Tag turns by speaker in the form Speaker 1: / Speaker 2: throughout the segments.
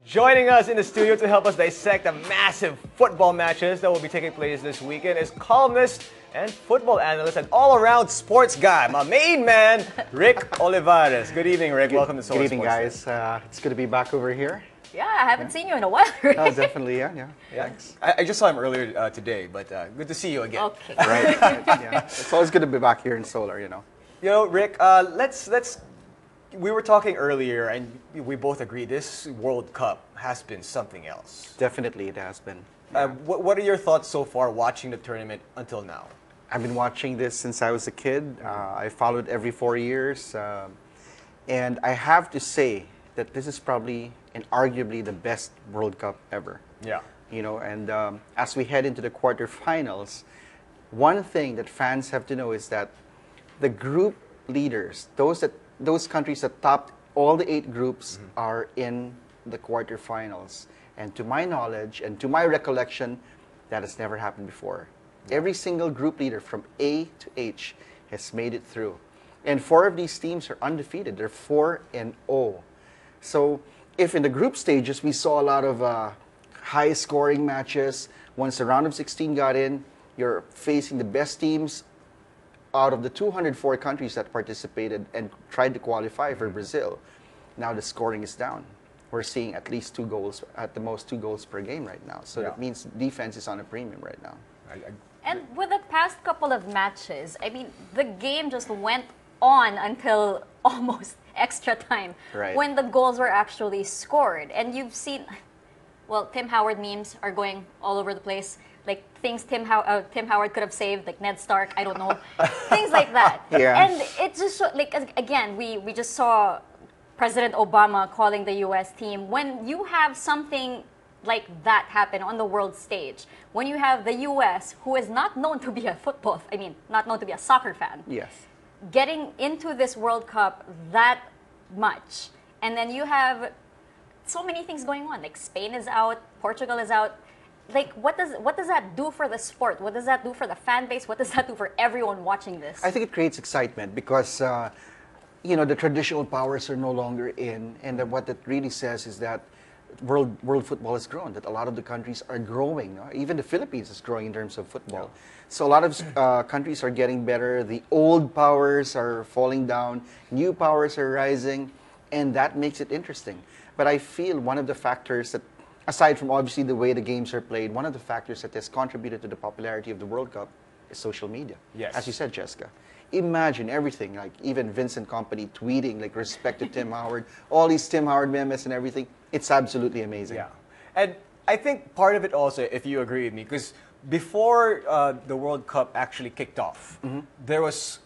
Speaker 1: Joining us in the studio to help us dissect the massive football matches that will be taking place this weekend is columnist and football analyst and all-around sports guy, my main man, Rick Olivares. Good evening, Rick. Welcome to Solar
Speaker 2: Good evening,
Speaker 1: Sports
Speaker 2: guys. It's good to be back over here.
Speaker 3: Yeah, I haven't seen you in a while. Rick.
Speaker 2: Oh, definitely, yeah. Thanks.
Speaker 1: I just saw him earlier today, but good to see you again.
Speaker 3: Okay.
Speaker 2: Right, yeah. It's always good to be back here in Solar,
Speaker 1: You know, Rick, we were talking earlier, and we both agree this World Cup has been something else.
Speaker 2: Definitely, it has been. Yeah.
Speaker 1: What are your thoughts so far watching the tournament until now?
Speaker 2: I've been watching this since I was a kid. I followed every 4 years. And I have to say that this is probably and arguably the best World Cup ever.
Speaker 1: Yeah.
Speaker 2: And as we head into the quarterfinals, one thing that fans have to know is that the group leaders, those countries that topped all the 8 groups are in the quarterfinals. And to my knowledge and to my recollection, that has never happened before. Every single group leader from A to H has made it through. And 4 of these teams are undefeated. They're 4-0. So if in the group stages we saw a lot of high-scoring matches, once the round of 16 got in, you're facing the best teams out of the 204 countries that participated and tried to qualify for Brazil. Now the scoring is down. We're seeing at least 2 goals, at the most 2 goals per game right now. So that means defense is on a premium right now.
Speaker 3: And with the past couple of matches, I mean, the game just went on until almost extra time when the goals were actually scored. And you've seen, well, Tim Howard memes are going all over the place. Like things Tim Howard could have saved, like Ned Stark, I don't know. Things like that.
Speaker 2: Yeah.
Speaker 3: And it's just like, again, we just saw President Obama calling the U.S. team. When you have something like that happen on the world stage, when you have the U.S., who is not known to be not known to be a soccer fan, getting into this World Cup that much, and then you have so many things going on, like Spain is out, Portugal is out. Like, what does that do for the sport? What does that do for the fan base? What does that do for everyone watching this?
Speaker 2: I think it creates excitement because, the traditional powers are no longer in. And what that really says is that world football has grown, that a lot of the countries are growing. Even the Philippines is growing in terms of football. So a lot of countries are getting better. The old powers are falling down. New powers are rising. And that makes it interesting. But I feel one of the factors that, aside from obviously the way the games are played, one of the factors that has contributed to the popularity of the World Cup is social media.
Speaker 1: Yes.
Speaker 2: As you said, Cesca. Imagine everything, like even Vincent Company tweeting, like respect to Tim Howard, all these Tim Howard memes and everything. It's absolutely amazing.
Speaker 1: Yeah. And I think part of it also, if you agree with me, because before the World Cup actually kicked off, there was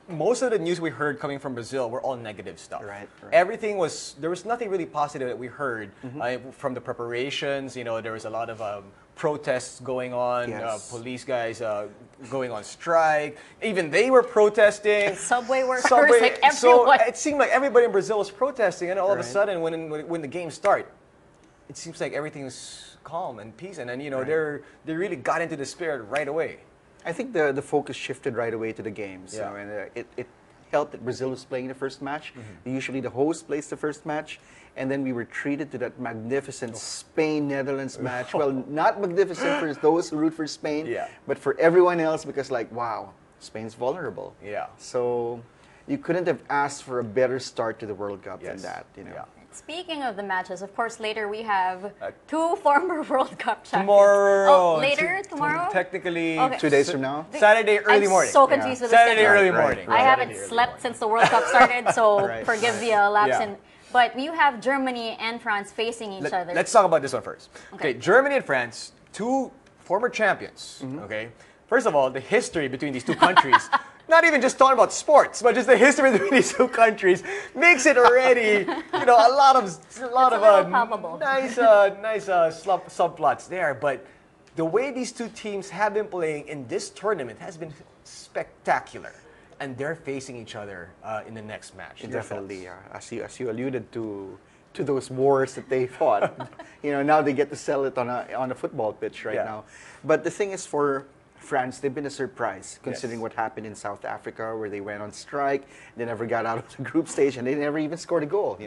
Speaker 1: most of the news we heard coming from Brazil were all negative stuff.
Speaker 2: Right.
Speaker 1: Everything was, there was nothing really positive that we heard from the preparations. There was a lot of protests going on, police guys going on strike. Even they were protesting.
Speaker 3: Subway workers, like everyone.
Speaker 1: So it seemed like everybody in Brazil was protesting, and all of a sudden, when the games start, it seems like everything was calm and peace, and then they really got into the spirit right away.
Speaker 2: I think the focus shifted right away to the games. And it helped that Brazil was playing the first match. Usually the host plays the first match. And then we were treated to that magnificent Spain-Netherlands match. Well, not magnificent for those who root for Spain, but for everyone else because, like, wow, Spain's vulnerable.
Speaker 1: Yeah.
Speaker 2: So you couldn't have asked for a better start to the World Cup than that.
Speaker 1: Yeah.
Speaker 3: Speaking of the matches, of course, later we have 2 former World Cup champions.
Speaker 1: Tomorrow.
Speaker 3: Tomorrow?
Speaker 1: Technically,
Speaker 2: 2 days from now.
Speaker 1: Saturday early morning.
Speaker 3: I'm so confused with
Speaker 1: Saturday
Speaker 3: this
Speaker 1: early morning.
Speaker 3: I haven't slept since the World Cup started, so forgive the lapse in. But you have Germany and France facing each other.
Speaker 1: Let's talk about this one first. Okay, Germany and France, 2 former champions. Okay, first of all, the history between these 2 countries. Not even just talking about sports, but just the history between these 2 countries makes it already, a lot of nice subplots there. But the way these 2 teams have been playing in this tournament has been spectacular, and they're facing each other in the next match.
Speaker 2: Definitely, as you alluded to those wars that they fought. Now they get to sell it on a football pitch right now. But the thing is, for France, they've been a surprise considering what happened in South Africa, where they went on strike, they never got out of the group stage, and they never even scored a goal.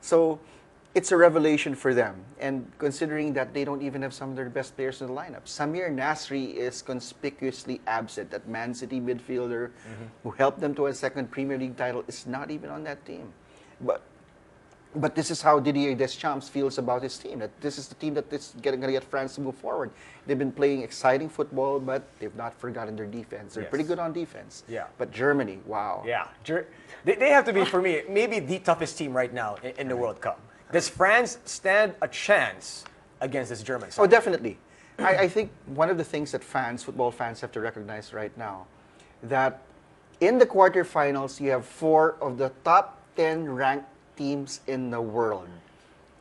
Speaker 2: So it's a revelation for them. And considering that they don't even have some of their best players in the lineup. Samir Nasri is conspicuously absent. That Man City midfielder who helped them to a second Premier League title is not even on that team. But this is how Didier Deschamps feels about his team. That this is the team that is going to get France to move forward. They've been playing exciting football, but they've not forgotten their defense. They're pretty good on defense.
Speaker 1: Yeah.
Speaker 2: But Germany, wow.
Speaker 1: Yeah. They have to be, for me, maybe the toughest team right now in the World Cup. Does France stand a chance against this German side?
Speaker 2: Oh, definitely. I think one of the things that football fans have to recognize right now, that in the quarterfinals, you have 4 of the top 10 ranked teams in the world.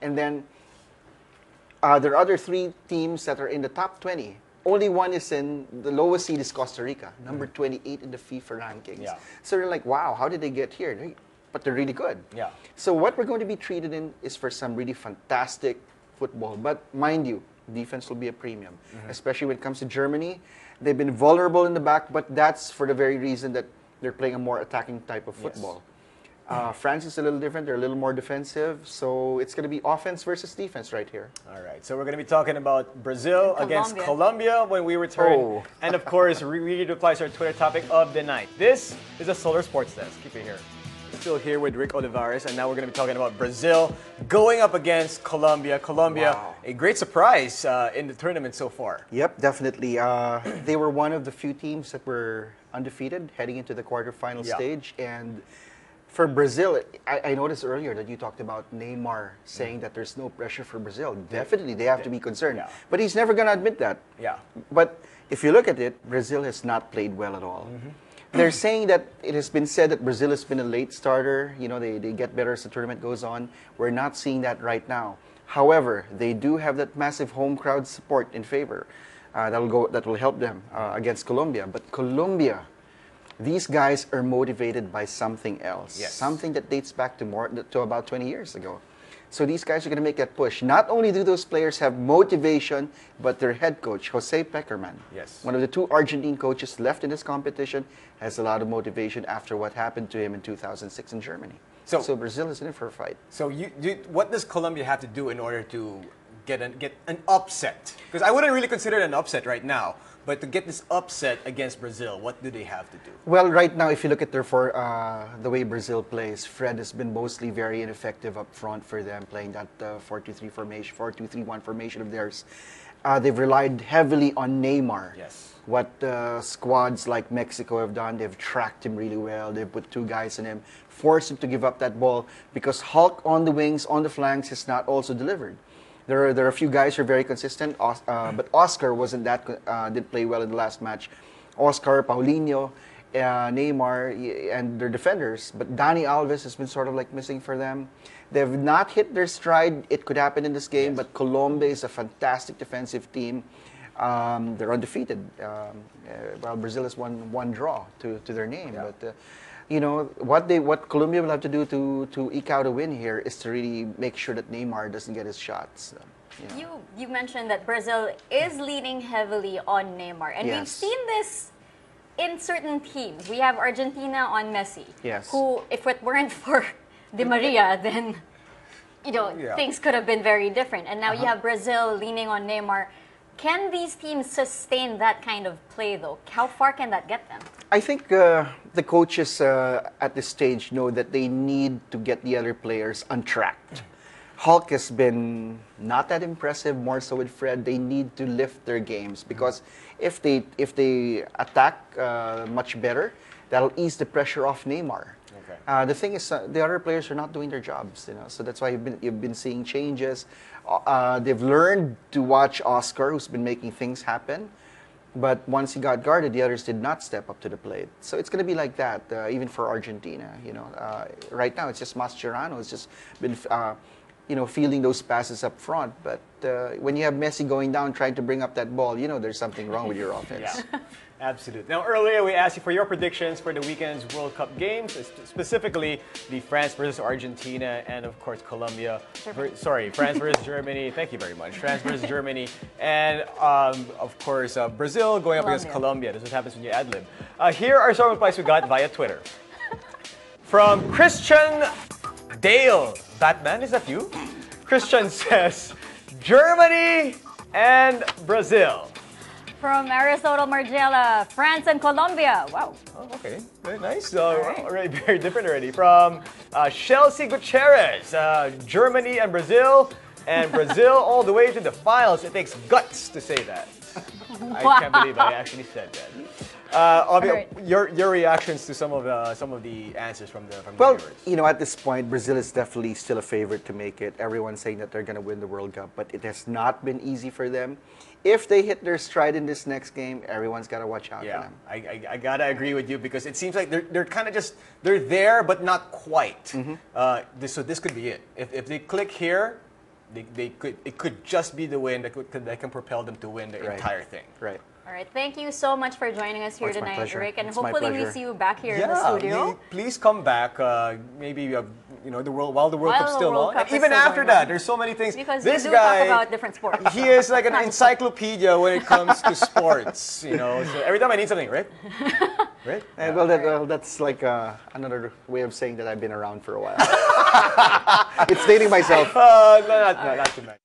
Speaker 2: And then there are other 3 teams that are in the top 20. Only one is in the lowest seed is Costa Rica, number 28 in the FIFA rankings.
Speaker 1: Yeah.
Speaker 2: So they're like, wow, how did they get here? But they're really good.
Speaker 1: Yeah.
Speaker 2: So what we're going to be treated in is for some really fantastic football. But mind you, defense will be a premium, especially when it comes to Germany. They've been vulnerable in the back, but that's for the very reason that they're playing a more attacking type of football. France is a little different. They're a little more defensive. So it's going to be offense versus defense right here.
Speaker 1: All right. So we're going to be talking about Brazil against
Speaker 3: Colombia.
Speaker 1: Colombia when we return.
Speaker 2: Oh.
Speaker 1: And of course, read replies to our Twitter topic of the night. This is a Solar Sports Desk. Keep it here. Still here with Rick Olivares, and now we're going to be talking about Brazil going up against Colombia. Colombia, a great surprise in the tournament so far.
Speaker 2: Yep, definitely. They were one of the few teams that were undefeated heading into the quarterfinal stage. And for Brazil, I noticed earlier that you talked about Neymar saying that there's no pressure for Brazil. Definitely, they have to be concerned.
Speaker 1: Yeah.
Speaker 2: But he's never going to admit that.
Speaker 1: Yeah.
Speaker 2: But if you look at it, Brazil has not played well at all. They're saying that it has been said that Brazil has been a late starter. You know, they get better as the tournament goes on. We're not seeing that right now. However, they do have that massive home crowd support in favor. That will help them against Colombia. But Colombia, these guys are motivated by something else.
Speaker 1: Yes.
Speaker 2: Something that dates back to about 20 years ago. So these guys are going to make that push. Not only do those players have motivation, but their head coach, Jose Peckerman,
Speaker 1: Yes.
Speaker 2: one of the 2 Argentine coaches left in this competition, has a lot of motivation after what happened to him in 2006 in Germany. So Brazil is in for a fight.
Speaker 1: So what does Colombia have to do in order to get an upset? Because I wouldn't really consider it an upset right now. But to get this upset against Brazil, what do they have to do?
Speaker 2: Well, right now, if you look at the way Brazil plays, Fred has been mostly very ineffective up front for them, playing that 4-2-3 formation, 4-2-3-1 formation of theirs. They've relied heavily on Neymar.
Speaker 1: Yes.
Speaker 2: What squads like Mexico have done, they've tracked him really well. They've put 2 guys on him, forced him to give up that ball because Hulk on the wings, on the flanks, has not also delivered. There are a few guys who are very consistent, but Oscar wasn't didn't play well in the last match. Oscar, Paulinho, Neymar, and their defenders. But Dani Alves has been sort of like missing for them. They've not hit their stride. It could happen in this game, but Colombia is a fantastic defensive team. They're undefeated. While Brazil has one draw to their name.
Speaker 1: Yeah.
Speaker 2: But you know what Colombia will have to do to eke out a win here is to really make sure that Neymar doesn't get his shots. You know.
Speaker 3: You mentioned that Brazil is leaning heavily on Neymar, and we've
Speaker 2: Yes.
Speaker 3: seen this in certain teams. We have Argentina on Messi,
Speaker 2: Yes.
Speaker 3: who, if it weren't for Di Maria, then things could have been very different. And now you have Brazil leaning on Neymar. Can these teams sustain that kind of play, though? How far can that get them?
Speaker 2: I think the coaches at this stage know that they need to get the other players untracked. Hulk has been not that impressive, more so with Fred. They need to lift their games because if they attack much better, that'll ease the pressure off Neymar.
Speaker 1: Okay.
Speaker 2: The thing is, the other players are not doing their jobs, so that's why you've been seeing changes. They've learned to watch Oscar, who's been making things happen. But once he got guarded, the others did not step up to the plate. So it's going to be like that, even for Argentina. Right now it's just Mascherano who's just been, fielding those passes up front. But when you have Messi going down trying to bring up that ball, there's something wrong with your offense.
Speaker 1: Yeah. Absolutely. Now, earlier we asked you for your predictions for the weekend's World Cup games, specifically the France versus Argentina and, of course, Colombia. France versus Germany. Thank you very much. France versus Germany. And, of course, Brazil going up against Colombia. This is what happens when you ad-lib. Here are some replies we got via Twitter. From Christian Dale. Batman, is that you? Christian says Germany and Brazil.
Speaker 3: From Aristotle Margiela, France and Colombia. Wow.
Speaker 1: Oh, okay, very nice. Already very different already. From Chelsea Gutierrez, Germany and Brazil all the way to the finals. It takes guts to say that.
Speaker 3: Wow.
Speaker 1: I can't believe I actually said that.
Speaker 3: Right.
Speaker 1: Your reactions to some of the answers from the
Speaker 2: Well,
Speaker 1: viewers.
Speaker 2: you know, at this point, Brazil is definitely still a favorite to make it. Everyone's saying that they're going to win the World Cup, but it has not been easy for them. If they hit their stride in this next game, everyone's got to watch out for
Speaker 1: Yeah,
Speaker 2: them.
Speaker 1: I gotta agree with you because it seems like they're kind of just they're there but not quite. So this could be it. If they click here, it could just be the win that can propel them to win the entire thing.
Speaker 2: Right.
Speaker 3: All right. Thank you so much for joining us here
Speaker 2: it's my
Speaker 3: tonight,
Speaker 2: pleasure.
Speaker 3: Rick. And
Speaker 2: It's my
Speaker 3: hopefully we
Speaker 2: pleasure.
Speaker 3: see you back here in the studio.
Speaker 1: Please come back. Maybe while the World Cup's still
Speaker 3: World
Speaker 1: on,
Speaker 3: Cup
Speaker 1: and
Speaker 3: is
Speaker 1: even
Speaker 3: still
Speaker 1: after
Speaker 3: going
Speaker 1: that,
Speaker 3: on.
Speaker 1: there's so many things.
Speaker 3: Because
Speaker 1: this
Speaker 3: we do
Speaker 1: guy,
Speaker 3: talk about different sports.
Speaker 1: he is like an encyclopedia when it comes to sports. You know, so every time I need something, right? Right?
Speaker 2: Well, that's like another way of saying that I've been around for a while. It's dating myself.
Speaker 1: Not tonight.